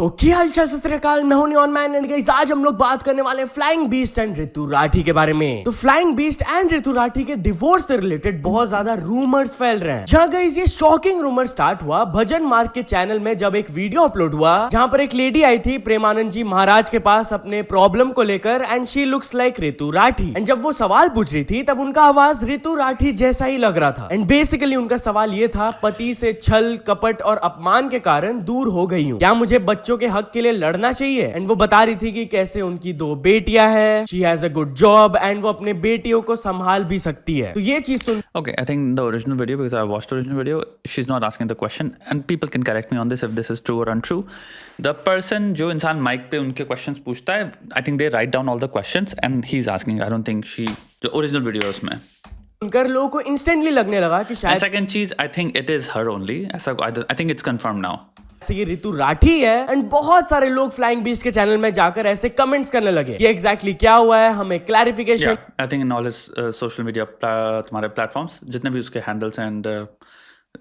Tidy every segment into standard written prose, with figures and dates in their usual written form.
तो क्या हालचाल सत श्री अकाल, मैं हूं नियॉन मैन एंड गाइस आज हम लोग बात करने वाले हैं फ्लाइंग बीस्ट एंड ऋतु राठी के बारे में। तो फ्लाइंग बीस्ट एंड ऋतु राठी के डिवोर्स से रिलेटेड बहुत ज्यादा रूमर्स फैल रहे हैं। जहां गाइस ये शॉकिंग रूमर स्टार्ट हुआ भजन मार्ग के चैनल में जब एक वीडियो अपलोड हुआ जहां पर एक लेडी आई थी प्रेमानंद जी महाराज के पास अपने प्रॉब्लम को लेकर and she looks like Ritu Rathi. And जब वो सवाल पूछ रही थी तब उनका आवाज ऋतु राठी जैसा ही लग रहा था। एंड बेसिकली उनका सवाल ये था, पति से छल कपट और अपमान के कारण दूर हो गई हूँ, क्या मुझे बच्चों के हक के लिए लड़ना चाहिए। एंड वो बता रही थी कि कैसे उनकी 2 बेटियां हैं, she has a good job and वो अपने बेटियों को संभाल भी सकती है। तो ये चीज सुन Okay, I think the original video, because I watched the original video, she's not asking the question, and people can correct me on this if this is true or untrue. The person जो इंसान mic पे उनके questions पूछता है, I think they write down all the questions and he's asking. I don't think she, जो original video है उसमें सुनकर लोगों को इंस्टेंटली लगने लगा कि शायद And second चीज, I think it is her only. ऐसा I think it's confirmed now. ये ऋतु राठी है। एंड बहुत सारे लोग फ्लाइंग बीस्ट के चैनल में जाकर ऐसे कमेंट्स करने लगे कि एग्जैक्टली क्या हुआ है, हमें clarification. I think in all his social media तुम्हारे प्लेटफॉर्म्स जितने भी उसके हैंडल्स एंड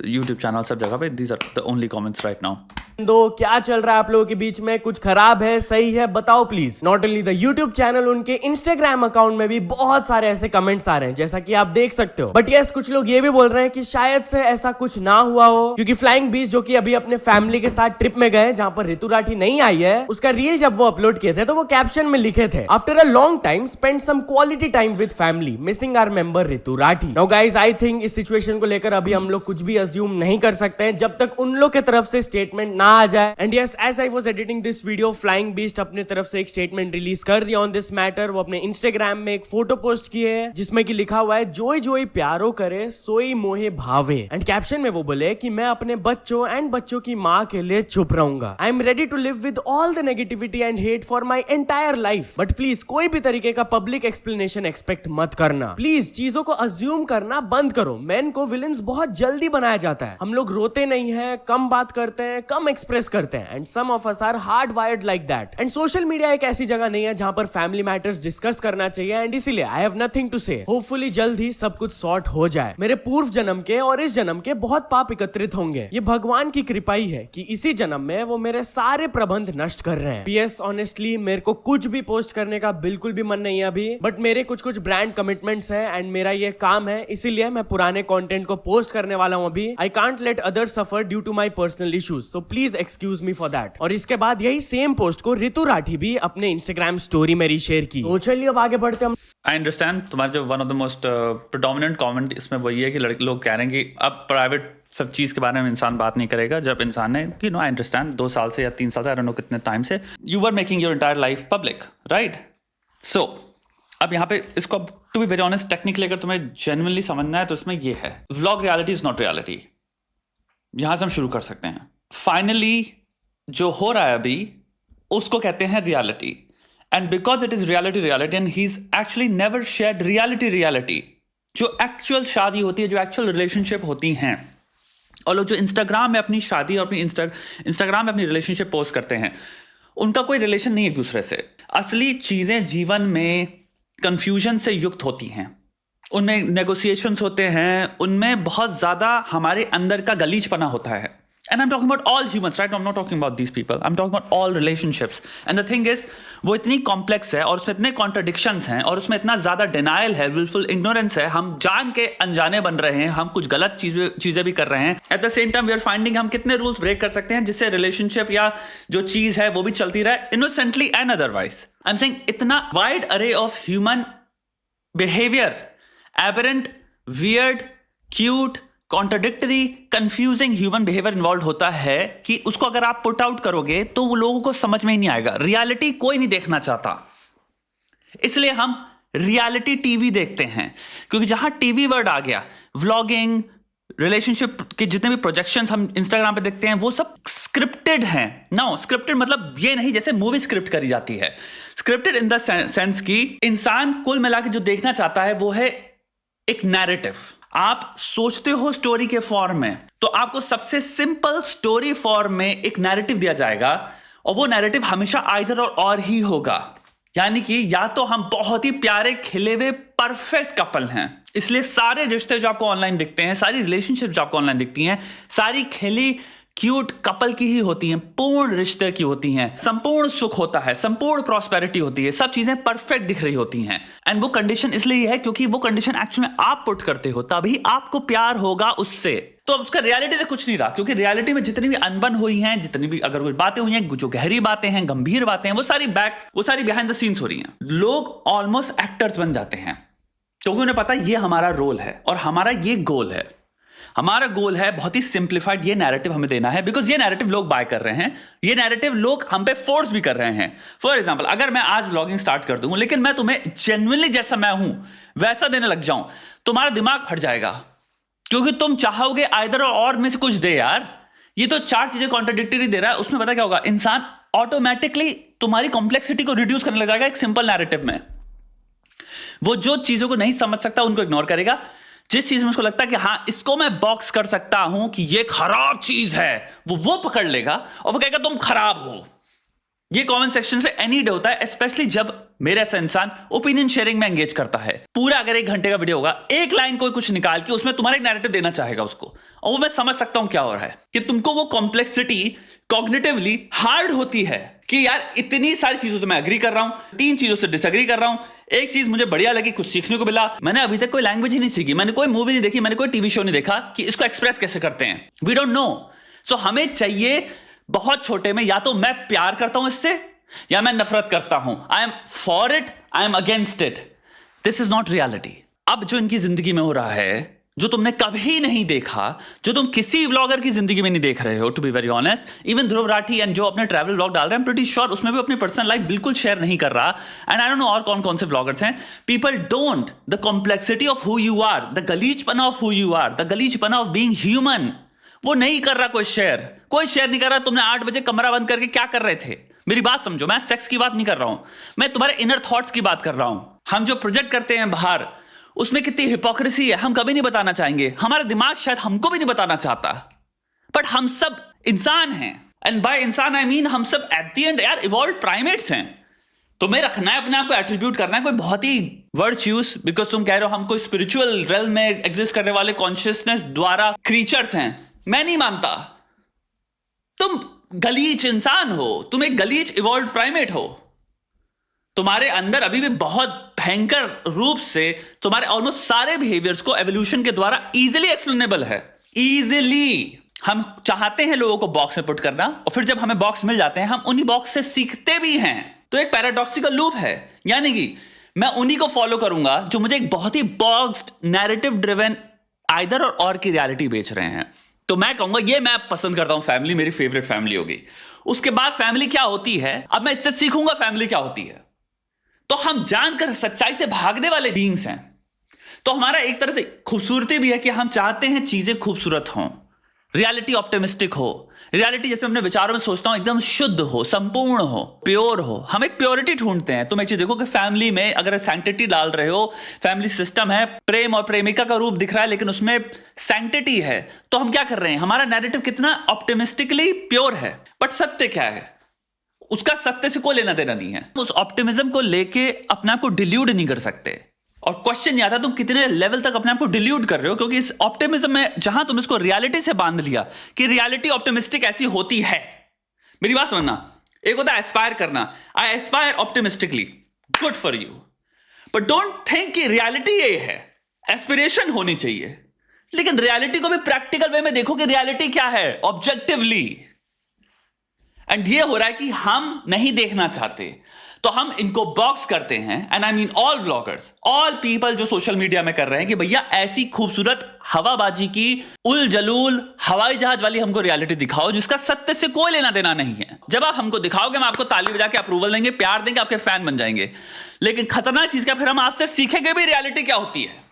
YouTube चैनल सब जगह पे these are the only comments right now. दो क्या चल रहा है आप लोगों के बीच में, कुछ खराब है सही है बताओ please. Not only the YouTube channel, उनके इंस्टाग्राम अकाउंट में भी बहुत सारे ऐसे कमेंट्स आ रहे हैं जैसा कि आप देख सकते हो। बट यस कुछ लोग ये भी बोल रहे हैं कि शायद से ऐसा कुछ ना हुआ हो, क्योंकि फ्लाइंग बीस्ट जो कि अभी अपने फैमिली के साथ ट्रिप में गए जहां पर ऋतु राठी नहीं आई है, उसका रील जब वो अपलोड किए थे तो वो कैप्शन में लिखे थे, after a long time spend some quality time with family missing our member Ritu Rathi. Now guys I think इस सिचुएशन को लेकर अभी हम लोग कुछ भी अज्यूम नहीं कर सकते हैं जब तक उन लोग की तरफ से स्टेटमेंट ना आ जाए। And yes as I was editing this video, Flying Beast अपने तरफ से एक स्टेटमेंट रिलीज कर दिया ऑन दिस मैटर। वो अपने इंस्टाग्राम में एक फोटो पोस्ट की है जिसमें कि लिखा हुआ है, जोई जोई प्यारो करे सोई मोहे भावे। एंड कैप्शन में वो बोले कि मैं अपने बच्चों एंड बच्चों की माँ के लिए चुप रहूंगा। I am ready to live with all the negativity and hate for my entire life, but please कोई भी तरीके का पब्लिक एक्सप्लेनेशन एक्सपेक्ट मत करना। प्लीज चीजों को अज्यूम करना बंद करो। मेन को विलन्स बहुत जल्दी बनाया जाता है। हम लोग रोते नहीं है, कम बात करते हैं, कम एक्सप्रेस करते हैं and some of us are hard wired like that. And social media एक ऐसी जगह नहीं है जहां पर फैमिली मैटर्स डिस्कस करना चाहिए एंड इसीलिए आई हैव नथिंग टू से। होपफुली जल्द ही सब कुछ सॉर्ट हो जाए। मेरे पूर्व जन्म के और इस जन्म के बहुत पाप एकत्रित होंगे, ये भगवान की कृपा ही है कि इसी जन्म में वो मेरे सारे प्रबंध नष्ट कर रहे हैं। पीएस ऑनेस्टली मेरे को कुछ भी पोस्ट करने का बिल्कुल भी मन नहीं है अभी, बट मेरे कुछ ब्रांड कमिटमेंट्स है एंड मेरा ये काम है, इसीलिए मैं पुराने कंटेंट को पोस्ट करने वाला हूं अभी। I can't let others suffer due to my personal issues, so please excuse me for that. और इसके बाद यही सेम पोस्ट को ऋतु राठी भी अपने इंस्टाग्राम स्टोरी में रीशेयर की। तो चलिए अब आगे बढ़ते हम। आई अंडरस्टैंड तुम्हारा जो one of the most predominant comment इसमें वही है कि लोग कह रहे हैं कि अब प्राइवेट सब चीज के बारे में इंसान बात नहीं करेगा। जब इंसान ने आई अंडरस्टैंड 2 साल से या 3 साल से, आई डोंट नो कितने टाइम से you were making your entire life public, right? So अब यहाँ पे इसको to be very honest technically अगर तुम्हें जेन्युइनली समझना है तो इसमें ये है, vlog reality is not reality. यहां से हम शुरू कर सकते हैं। फाइनली जो हो रहा है अभी उसको कहते हैं reality, and because it is reality and he is actually never shared reality जो एक्चुअल शादी होती है, जो एक्चुअल रिलेशनशिप होती हैं। और लोग जो इंस्टाग्राम में अपनी शादी और अपनी इंस्टाग्राम में अपनी रिलेशनशिप पोस्ट करते हैं, उनका कोई रिलेशन नहीं है एक दूसरे से। असली चीजें जीवन में कंफ्यूजन से युक्त होती हैं, उनमें नेगोशिएशंस होते हैं, उनमें बहुत ज्यादा हमारे अंदर का गलीचपना होता है। And I'm talking about all humans, right? I'm not talking about these people. I'm talking about all relationships. And the thing is, वो इतनी complex है और उसमें इतने contradictions हैं और उसमें इतना ज़्यादा denial है, willful ignorance है, हम जान के अनजाने बन रहे हैं, हम कुछ गलत चीज़ें भी कर रहे हैं। At the same time, we are finding हम कितने rules break कर सकते हैं जिससे relationship या जो चीज़ है वो भी चलती रहे innocently and otherwise. I'm saying इतना wide array of human behavior, aberrant, weird, cute, contradictory, confusing human behaviour involve होता है कि उसको अगर आप पुट आउट करोगे तो वो लोगों को समझ में ही नहीं आएगा। रियलिटी कोई नहीं देखना चाहता, इसलिए हम रियलिटी टीवी देखते हैं, क्योंकि जहां टीवी वर्ड आ गया, व्लॉगिंग, रिलेशनशिप के जितने भी प्रोजेक्शंस हम इंस्टाग्राम पे देखते हैं वो सब स्क्रिप्टेड हैं। नो, स्क्रिप्टेड मतलब ये नहीं जैसे मूवी स्क्रिप्ट करी जाती है। स्क्रिप्टेड इन द सेंस की इंसान कुल मिला के जो देखना चाहता है वो है एक नैरेटिव। आप सोचते हो स्टोरी के फॉर्म में, तो आपको सबसे सिंपल स्टोरी फॉर्म में एक नैरेटिव दिया जाएगा और वो नैरेटिव हमेशा आइदर और ही होगा। यानी कि या तो हम बहुत ही प्यारे खिले हुए परफेक्ट कपल हैं, इसलिए सारे रिश्ते जो आपको ऑनलाइन दिखते हैं, सारी रिलेशनशिप जो आपको ऑनलाइन दिखती हैं, सारी खिली क्यूट कपल की ही होती हैं, पूर्ण रिश्ते की होती हैं, संपूर्ण सुख होता है, संपूर्ण प्रॉस्पेरिटी होती है, सब चीजें परफेक्ट दिख रही होती हैं। एंड वो कंडीशन इसलिए है क्योंकि वो कंडीशन एक्चुअली में आप पुट करते हो, तभी आपको प्यार होगा उससे। तो अब उसका रियलिटी से कुछ नहीं रहा, क्योंकि रियलिटी में जितनी भी अनबन हुई हैं, जितनी भी अगर कोई बातें हुई हैं, जो गहरी बातें हैं, गंभीर बातें हैं, वो सारी बिहाइंड द सीन्स हो रही हैं। लोग ऑलमोस्ट एक्टर्स बन जाते हैं क्योंकि उन्हें पता है ये हमारा रोल है और हमारा ये गोल है। हमारा गोल है बहुत ही सिंप्लीफाइड ये नैरेटिव हमें देना है, बिकॉज ये नैरेटिव लोग बाय कर रहे हैं, ये नैरेटिव लोग हम पे फोर्स भी कर रहे हैं। फॉर एग्जांपल, अगर मैं आज व्लॉगिंग स्टार्ट कर दूं लेकिन मैं तुम्हें जेन्युइनली जैसा मैं हूं वैसा देने लग जाऊं, तुम्हारा दिमाग फट जाएगा, क्योंकि तुम चाहोगे आइदर और में से कुछ दे। यार ये तो 4 चीजें कॉन्ट्राडिक्टरी दे रहा है, उसमें पता क्या होगा, इंसान ऑटोमेटिकली तुम्हारी कॉम्प्लेक्सिटी को रिड्यूस करने लग जाएगा एक सिंपल नैरेटिव में। वो जो चीजों को नहीं समझ सकता उनको इग्नोर करेगा, जिस चीज में उसको लगता है कि हाँ इसको मैं बॉक्स कर सकता हूं कि ये खराब चीज है, वो पकड़ लेगा और वो कहेगा तुम खराब हो। ये कमेंट सेक्शन पे एनी डे होता है, स्पेशली जब मेरे ऐसा इंसान ओपिनियन शेयरिंग में एंगेज करता है। पूरा अगर 1 घंटे का वीडियो होगा, एक लाइन कोई कुछ निकाल के उसमें तुम्हारा एक नैरेटिव देना चाहेगा उसको, और वो मैं समझ सकता हूं क्या हो रहा है कि तुमको वो कॉम्प्लेक्सिटी कॉग्निटिवली हार्ड होती है कि यार इतनी सारी चीजों से मैं एग्री कर रहा हूं, 3 चीजों से डिसएग्री कर रहा हूं, एक चीज मुझे बढ़िया लगी, कुछ सीखने को मिला। मैंने अभी तक कोई लैंग्वेज ही नहीं सीखी, मैंने कोई मूवी नहीं देखी, मैंने कोई टीवी शो नहीं देखा कि इसको एक्सप्रेस कैसे करते हैं। We don't know. सो हमें चाहिए बहुत छोटे में, या तो मैं प्यार करता हूं इससे या मैं नफरत करता हूं। I am for it, I am against it. This is not reality. अब जो इनकी जिंदगी में हो रहा है, जो तुमने कभी नहीं देखा, जो तुम किसी व्लॉगर की जिंदगी में नहीं देख रहे हो, to be very honest, even Dhruv Rathee and जो अपने ट्रैवल व्लॉग डाल रहे हैं, प्रीटी श्योर उसमें भी अपनी पर्सनल लाइफ बिल्कुल शेयर नहीं कर रहा। एंड आई डोंट नो और कौन कौन से व्लॉगर्स हैं। People don't the complexity of who you are, the गलीचपना of who you are, the गलीचपना ऑफ बीइंग ह्यूमन, वो नहीं कर रहा कोई शेयर नहीं कर रहा। तुमने 8 बजे कमरा बंद करके क्या कर रहे थे? मेरी बात समझो, मैं सेक्स की बात नहीं कर रहा हूं, मैं तुम्हारे इनर थॉट्स की बात कर रहा हूं। हम जो प्रोजेक्ट करते हैं बाहर, उसमें कितनी हिपोक्रेसी है हम कभी नहीं बताना चाहेंगे, हमारा दिमाग शायद हमको भी नहीं बताना चाहता, बट हम सब इंसान हैं। एंड बाय इंसान आई मीन हम सब एट द एंड यार इवॉल्व्ड प्राइमेट्स हैं। तुम्हें रखना है अपने आप को एट्रीब्यूट करना है कोई बहुत ही वर्च्यूज, बिकॉज तुम कह रहे हो हम कोई स्पिरिचुअल रेल्म में एग्जिस्ट करने वाले कॉन्शियसनेस द्वारा क्रीचर्स हैं। मैं नहीं मानता। तुम गलीच इंसान हो, तुम एक गलीच इवॉल्व्ड प्राइमेट हो। तुम्हारे अंदर अभी भी बहुत भयंकर रूप से तुम्हारे ऑलमोस्ट सारे बिहेवियर्स को एवोल्यूशन के द्वारा इजीली एक्सप्लेनेबल है। इजीली हम चाहते हैं लोगों को बॉक्स में पुट करना, और फिर जब हमें बॉक्स मिल जाते हैं हम उन्हीं बॉक्स से सीखते भी हैं। तो एक पैराडॉक्सिकल लूप है, यानी कि मैं उन्हीं को फॉलो करूंगा जो मुझे एक बहुत ही बॉक्स्ड नैरेटिव ड्रिवन आइदर और की रियलिटी बेच रहे हैं। तो मैं कहूंगा ये मैं पसंद करता हूं, फैमिली मेरी फेवरेट फैमिली होगी। उसके बाद फैमिली क्या होती है, अब मैं इससे सीखूंगा फैमिली क्या होती है। तो हम जानकर सच्चाई से भागने वाले बीइंग्स हैं। तो हमारा एक तरह से खूबसूरती भी है कि हम चाहते हैं चीजें खूबसूरत हों, रियलिटी ऑप्टिमिस्टिक हो, रियलिटी जैसे अपने विचारों में सोचता हूं एकदम शुद्ध हो, संपूर्ण हो, प्योर हो। हम एक प्योरिटी ढूंढते हैं। तुम एक चीज देखो कि फैमिली में अगर सैंक्टिटी डाल रहे हो, फैमिली सिस्टम है, प्रेम और प्रेमिका का रूप दिख रहा है लेकिन उसमें सैंक्टिटी है, तो हम क्या कर रहे हैं, हमारा नैरेटिव कितना ऑप्टिमिस्टिकली प्योर है। बट सत्य क्या है, उसका सत्य से कोई लेना देना नहीं है। उस ऑप्टिमिज्म को लेके अपने आप को डिल्यूड नहीं कर सकते। और क्वेश्चन ये आता है तुम कितने लेवल तक अपने आप को डिल्यूड कर रहे हो, क्योंकि इस ऑप्टिमिज्म में जहां तुम इसको रियलिटी से बांध लिया कि रियलिटी ऑप्टिमिस्टिक ऐसी होती है। मेरी बात समझना, एक होता है एस्पायर करना, आई Aspire optimistically, good for you, but don't think कि रियलिटी ये है। एस्पिरेशन होनी चाहिए, लेकिन रियलिटी को भी प्रैक्टिकल वे में देखो कि रियलिटी क्या है ऑब्जेक्टिवली। एंड ये हो रहा है कि हम नहीं देखना चाहते, तो हम इनको बॉक्स करते हैं। And I mean all vloggers, all people जो सोशल मीडिया में कर रहे हैं कि भैया ऐसी खूबसूरत हवाबाजी की उल जलूल हवाई जहाज वाली हमको रियलिटी दिखाओ जिसका सत्य से कोई लेना देना नहीं है। जब आप हमको दिखाओगे हम आपको ताली बजा के अप्रूवल देंगे, प्यार देंगे, आपके फैन बन जाएंगे। लेकिन खतरनाक चीज क्या, फिर हम आपसे सीखेंगे भी रियलिटी क्या होती है।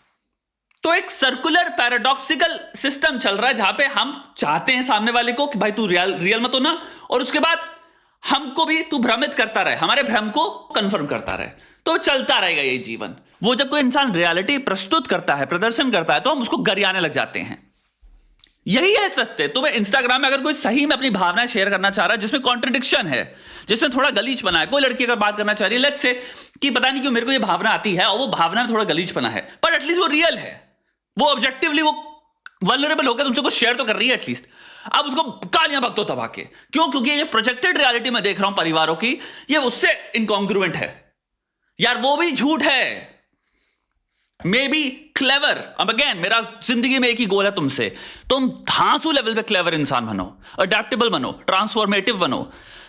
तो एक सर्कुलर पैराडॉक्सिकल सिस्टम चल रहा है जहां पे हम चाहते हैं सामने वाले को कि भाई तू रियल मत होना, और उसके बाद हमको भी तू भ्रमित करता रहे, हमारे भ्रम को कंफर्म करता रहे। तो चलता रहेगा ये जीवन। वो जब कोई इंसान रियलिटी प्रस्तुत करता है, प्रदर्शन करता है, तो हम उसको गरियाने लग जाते हैं। यही है सत्य। तुम्हें इंस्टाग्राम में अगर कोई सही में अपनी भावनाएं शेयर करना चाह रहा है जिसमें कॉन्ट्रडिक्शन है, जिसमें थोड़ा गलीचपना है, कोई लड़की अगर बात करना चाह रही है लेट्स से कि पता नहीं क्यों मेरे को ये भावना आती है और वो भावना में थोड़ा गलीचपना है, पर एटलीस्ट वो रियल है, वो ऑब्जेक्टिवली वो वल्नरेबल होकर तुमसे कुछ शेयर तो कर रही है एटलीस्ट। अब उसको गालियां बकते हो दबा के। क्यों? क्योंकि ये प्रोजेक्टेड रियलिटी में देख रहा हूं परिवारों की, ये उससे इनकॉन्ग्रुएंट है यार, वो भी झूठ है। May be clever. अब अगेन मेरा जिंदगी में एक ही गोल है तुमसे, तुम धांसू लेवल पे क्लेवर इंसान बनो, अडेप्टेबल बनो, ट्रांसफॉर्मेटिव बनो,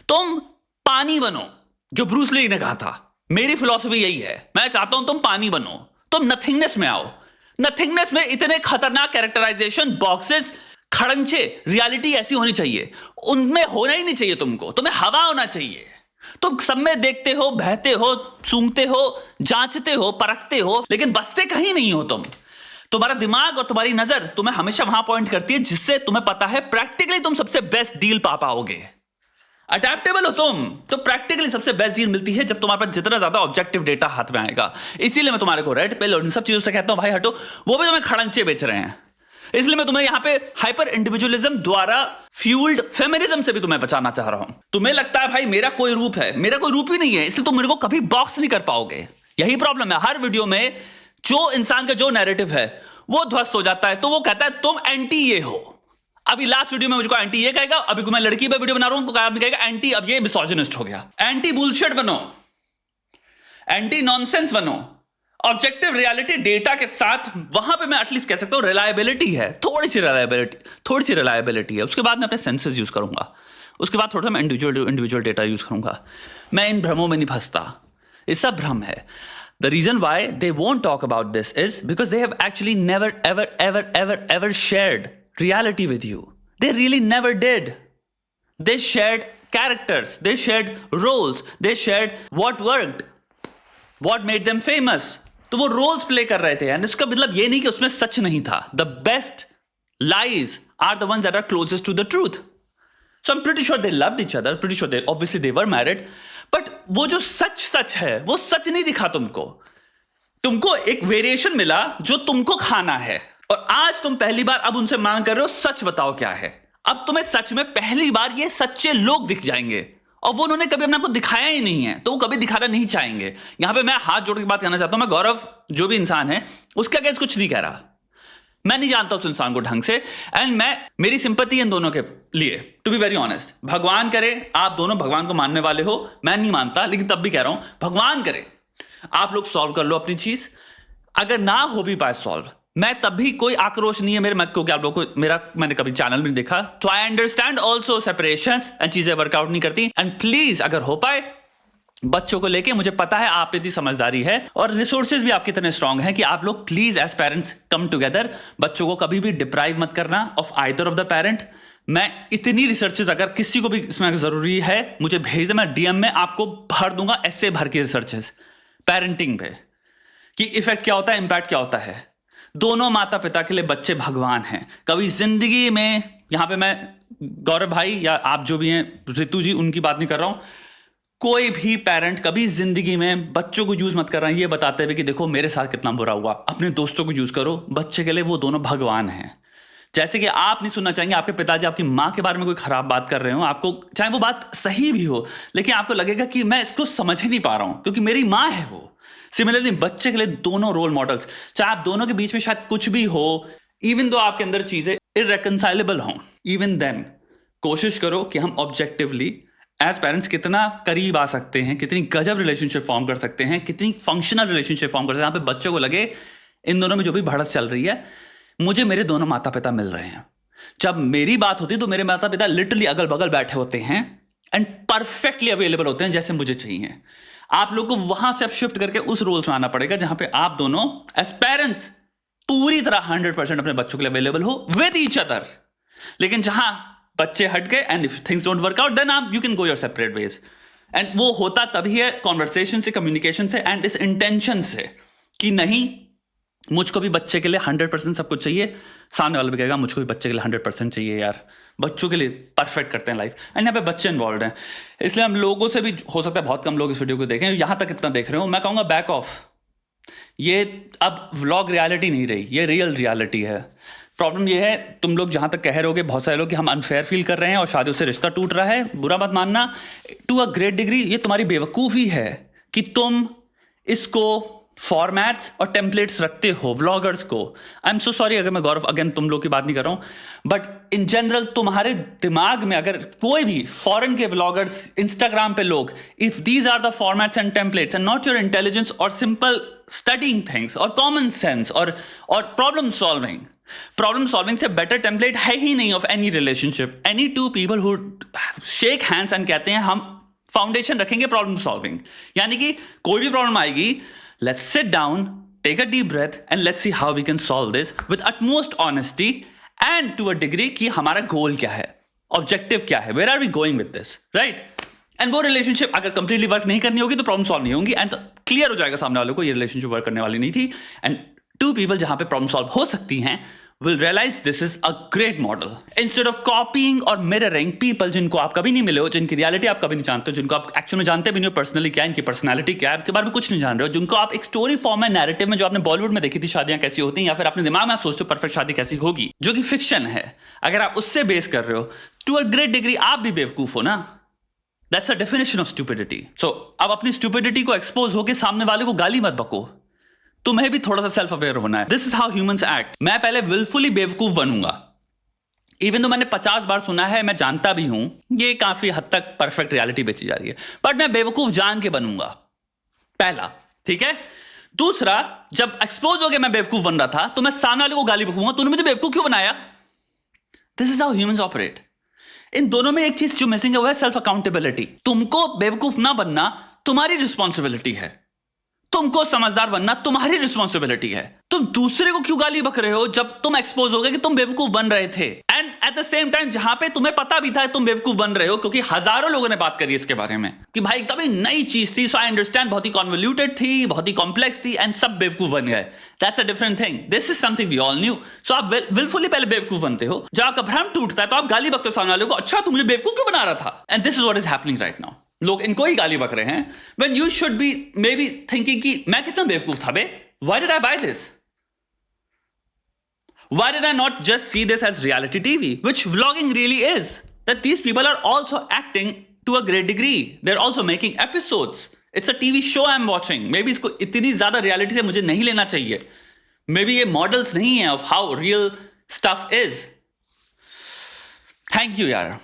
तुम पानी बनो, जो ब्रूस ली ने कहा था। मेरी फिलॉसफी यही है, मैं चाहता हूं तुम पानी बनो, तुम नथिंगनेस में आओ। नथिंगनेस में इतने खतरनाक कैरेक्टराइजेशन बॉक्सेस, खड़ंचे, रियलिटी ऐसी होनी चाहिए, उनमें होना ही नहीं चाहिए तुमको, तुम्हें हवा होना चाहिए। तुम सब में देखते हो, बहते हो, सूंघते हो, जांचते हो, परखते हो, लेकिन बसते कहीं नहीं हो तुम। तुम्हारा दिमाग और तुम्हारी नजर तुम्हें हमेशा वहां पॉइंट करती है जिससे तुम्हें पता है प्रैक्टिकली तुम सबसे बेस्ट डील पा पाओगे। अडेप्टेबल हो तुम तो प्रैक्टिकली सबसे बेस्ट डील मिलती है जब तुम्हारे पास जितना ज्यादा ऑब्जेक्टिव डेटा हाथ में आएगा। इसीलिए मैं तुम्हारे को रेड पिल और इन सब चीजों से कहता हूं भाई हटो, वो भी तुम्हें खड़ंचे बेच रहे हैं। इसलिए मैं तुम्हें यहां पे हाइपर इंडिविजुअलिज्म द्वारा फ्यूल्ड फेमिनिज्म से भी तुम्हें बचाना चाह रहा हूं। तुम्हें लगता है भाई मेरा कोई रूप है, मेरा कोई रूप ही नहीं है, इसलिए तुम मेरे को कभी बॉक्स नहीं कर पाओगे। यही प्रॉब्लम है, हर वीडियो में जो इंसान का जो नैरेटिव है वो ध्वस्त हो जाता है, तो वो कहता है तुम एंटी ये हो। अभी लास्ट वीडियो में मुझको एंटी ये कहेगा, अभी को मैं लड़की पे वीडियो बना रहा हूं तो आदमी कहेगा एंटी, अब ये मिसोजिनिस्ट हो गया। एंटी बुलशिट बनो, एंटी नॉनसेंस बनो, ऑब्जेक्टिव रियलिटी डेटा के साथ। वहां पे मैं एटलीस्ट कह सकता हूं रिलायबिलिटी है, थोड़ी सी रिलायबिलिटी है। उसके बाद मैं अपने सेंसेस यूज करूंगा, उसके बाद थोड़ा सा मैं इंडिविजुअल डेटा यूज करूंगा। मैं इन भ्रमों में नहीं फंसता, ये सब भ्रम है। The reason why they won't talk about this is because they have actually never ever shared reality with you. They really never did. They shared characters, they shared roles, they shared what worked, what made them famous. तो वो roles play कर रहे थे, and इसका मतलब ये नहीं कि उसमें सच नहीं था। The best lies are the ones that are closest to the truth. So I'm pretty sure they loved each other, pretty sure obviously they were married, but वो जो सच है वो सच नहीं दिखा तुमको एक वेरिएशन मिला जो तुमको खाना है। और आज तुम पहली बार अब उनसे मांग कर रहे हो सच बताओ क्या है। अब तुम्हें सच में पहली बार ये सच्चे लोग दिख जाएंगे, और वो उन्होंने कभी अपने आपको दिखाया ही नहीं है, तो वो कभी दिखाना नहीं चाहेंगे। यहां पे मैं हाथ जोड़ के बात करना चाहता हूं, मैं गौरव जो भी इंसान है उसके अगेंस्ट कुछ नहीं कह रहा, मैं नहीं जानता उस इंसान को ढंग से, एंड मेरी सिंपैथी इन दोनों के लिए, टू बी वेरी ऑनेस्ट। भगवान करे आप दोनों भगवान को मानने वाले हो, मैं नहीं मानता, लेकिन तब भी कह रहा हूं भगवान करे आप लोग सॉल्व कर लो अपनी चीज। अगर ना हो भी पाए सॉल्व, मैं तब भी कोई आक्रोश नहीं है मेरे में, क्योंकि आप लोगों को मैंने कभी चैनल में नहीं देखा, तो I understand also separations and चीजें वर्कआउट नहीं करती। एंड प्लीज अगर हो पाए बच्चों को लेके, मुझे पता है आप इतनी समझदारी है और रिसोर्सेज भी आपके इतने स्ट्रांग हैं कि आप लोग please as parents come together. बच्चों को कभी भी डिप्राइव मत करना of either of the parent. मैं इतनी रिसर्चेज अगर किसी को भी इसमें जरूरी है मुझे भेज दे, मैं डीएम में आपको भर दूंगा ऐसे भर के रिसर्चेज पेरेंटिंग पे, कि इफेक्ट क्या होता है, इंपैक्ट क्या होता है। दोनों माता पिता के लिए बच्चे भगवान हैं। कभी जिंदगी में, यहां पे मैं गौरव भाई या आप जो भी हैं, ऋतु जी, उनकी बात नहीं कर रहा हूं, कोई भी पेरेंट कभी जिंदगी में बच्चों को यूज मत कर रहा है ये बताते हुए कि देखो मेरे साथ कितना बुरा हुआ। अपने दोस्तों को यूज करो, बच्चे के लिए वो दोनों भगवान हैं। जैसे कि आप नहीं सुनना चाहेंगे आपके पिताजी आपकी माँ के बारे में कोई खराब बात कर रहे हो, आपको चाहे वो बात सही भी हो, लेकिन आपको लगेगा कि मैं इसको समझ ही नहीं पा रहा हूं क्योंकि मेरी माँ है वो। सिमिलरली बच्चे के लिए दोनों रोल मॉडल्स, चाहे आप दोनों के बीच में शायद कुछ भी हो, इवन दो आपके अंदर चीजें इररेकंसाइलेबल हों, इवन देन कोशिश करो कि हम ऑब्जेक्टिवली एज पेरेंट्स कितना करीब आ सकते हैं, कितनी गजब रिलेशनशिप फॉर्म कर सकते हैं, कितनी फंक्शनल रिलेशनशिप फॉर्म कर सकते हैं। यहाँ पे बच्चों को लगे इन दोनों में जो भी भड़क चल रही है, मुझे मेरे दोनों माता पिता मिल रहे हैं। जब मेरी बात होती है तो मेरे माता पिता लिटरली अगल बगल बैठे होते हैं एंड परफेक्टली अवेलेबल होते हैं जैसे मुझे चाहिए। आप लोग को वहां से अब शिफ्ट करके उस रोल्स में आना पड़ेगा जहां पे आप दोनों एज पेरेंट्स पूरी तरह 100% अपने बच्चों के लिए अवेलेबल हो विद ईच अदर। लेकिन जहां बच्चे हट गए and if things don't work out, then आप you can go your separate ways. And वो होता तभी है कॉन्वर्सेशन से, कम्युनिकेशन से एंड इस इंटेंशन से कि नहीं मुझको भी बच्चे के लिए 100% सब कुछ चाहिए। सामने वाला भी कहेगा मुझको भी बच्चे के लिए 100% चाहिए यार, बच्चों के लिए परफेक्ट करते हैं लाइफ। एंड यहाँ पे बच्चे इन्वॉल्व हैं, इसलिए हम लोगों से भी हो सकता है बहुत कम लोग इस वीडियो को देखें, यहाँ तक इतना देख रहे हो। मैं कहूँगा बैक ऑफ, ये अब व्लॉग रियलिटी नहीं रही, ये रियल रियलिटी है। प्रॉब्लम ये है तुम लोग जहाँ तक कह रहे होगे बहुत सारे लोग कि हम अनफेयर फील कर रहे हैं और शादियों से रिश्ता टूट रहा है, बुरा मत मानना। टू अ ग्रेट डिग्री ये तुम्हारी बेवकूफ़ी है कि तुम इसको फॉर्मेट्स और टेम्पलेट्स रखते हो व्लॉगर्स को, आई एम सो सॉरी अगर मैं गौरव अगेन तुम लोग की बात नहीं कर रहा हूं, बट इन जनरल तुम्हारे दिमाग में अगर कोई भी फॉरेन के व्लॉगर्स, इंस्टाग्राम पे लोग, if these are the formats and templates and not your intelligence और सिंपल स्टडिंग थिंग्स और कॉमन सेंस और प्रॉब्लम सॉल्विंग से बेटर टेम्पलेट है ही नहीं of any relationship. Any two people who shake hands and कहते हैं हम फाउंडेशन रखेंगे प्रॉब्लम सॉल्विंग, यानी कि कोई भी प्रॉब्लम आएगी, let's sit down, take a deep breath and let's see how we can solve this with utmost honesty and to a degree कि हमारा गोल क्या है, ऑब्जेक्टिव क्या है, where are we going with this, right? And वो relationship अगर completely work नहीं करनी होगी तो प्रॉब्लम सॉल्व नहीं होंगी एंड क्लियर हो जाएगा सामने वाले को ये रिलेशनशिप वर्क करने वाली नहीं थी. एंड टू पीपल जहां पे प्रॉब्लम सॉल्व हो सकती हैं will realize this is a great model. Instead of copying or mirroring people जिनको आप कभी नहीं मिले हो, जिनकी रियलिटी आप कभी नहीं जानते हो, जिनको आप एक्चुअल में जानते भी नहीं हो पर्सनली क्या है, इनकी पर्सनालिटी क्या है, आपके बारे में कुछ नहीं जान रहे हो, जिनको आप एक स्टोरी फॉर्म में नैरेटिव में जो आपने बॉलीवुड में देखी थी शादियां कैसी होती हैं, या फिर अपने दिमाग में आप सोचते हो परफेक्ट शादी कैसी होगी, जो कि फिक्शन है, अगर आप उससे बेस कर रहे हो टू अ ग्रेट डिग्री आप भी बेवकूफ हो ना. That's a definition of stupidity. So अब अपनी स्टूपिडिटी को एक्सपोज होकर सामने वाले को गाली मत बको, तुम्हें भी थोड़ा सा सेल्फ अवेयर होना है. This is how humans act. मैं पहले विलफुली बेवकूफ बनूंगा, इवन तो मैंने 50 बार सुना है, मैं जानता भी हूं ये काफी हद तक परफेक्ट रियलिटी बेची जा रही है, बट मैं बेवकूफ जान के बनूंगा पहला, ठीक है. दूसरा, जब एक्सपोज हो गया मैं बेवकूफ बन रहा था तो मैं सामने वाले को गाली बकूंगा, तूने मुझे बेवकूफ क्यों बनाया. This is how humans operate. इन दोनों में एक चीज जो मिसिंग है वो है सेल्फ अकाउंटेबिलिटी. तुमको बेवकूफ ना बनना तुम्हारी रिस्पॉन्सिबिलिटी है, तुमको समझदार बनना तुम्हारी रिस्पॉन्सिबिलिटी है. तुम दूसरे को क्यों गाली बक रहे हो जब तुम एक्सपोज हो गए कि तुम बेवकूफ बन रहे थे, and at the same time जहां पे तुम्हें पता भी था तुम बेवकूफ बन रहे हो, क्योंकि हजारों लोगों ने बात करी इसके बारे में कि भाई कभी नई चीज थी, सो आई अंडरस्टैंड, बहुत ही कॉन्वोल्यूटेड थी, बहुत ही कॉम्प्लेक्स थी, एंड सब बेवकूफ बन गए. That's a different thing. This is something we all knew. So आप विलफुली पहले बेवकूफ बनते हो, जब आपका भ्रम टूटता है तो आप गाली बकते हो सामने वाले को, अच्छा तू मुझे बेवकूफ क्यों बना रहा था. And this is what is happening right now. लोग इनको ही गाली बक रहे हैं when you should be maybe thinking कि मैं कितना बेवकूफ था बे. Why did I buy this? Why did I not just see this as reality TV, which vlogging really is? That these people are also acting to a great degree. They're also making episodes. It's a TV show I'm watching. Maybe इसको इतनी ज्यादा reality से मुझे नहीं लेना चाहिए. Maybe ये models नहीं है of how real stuff is. Thank you यार.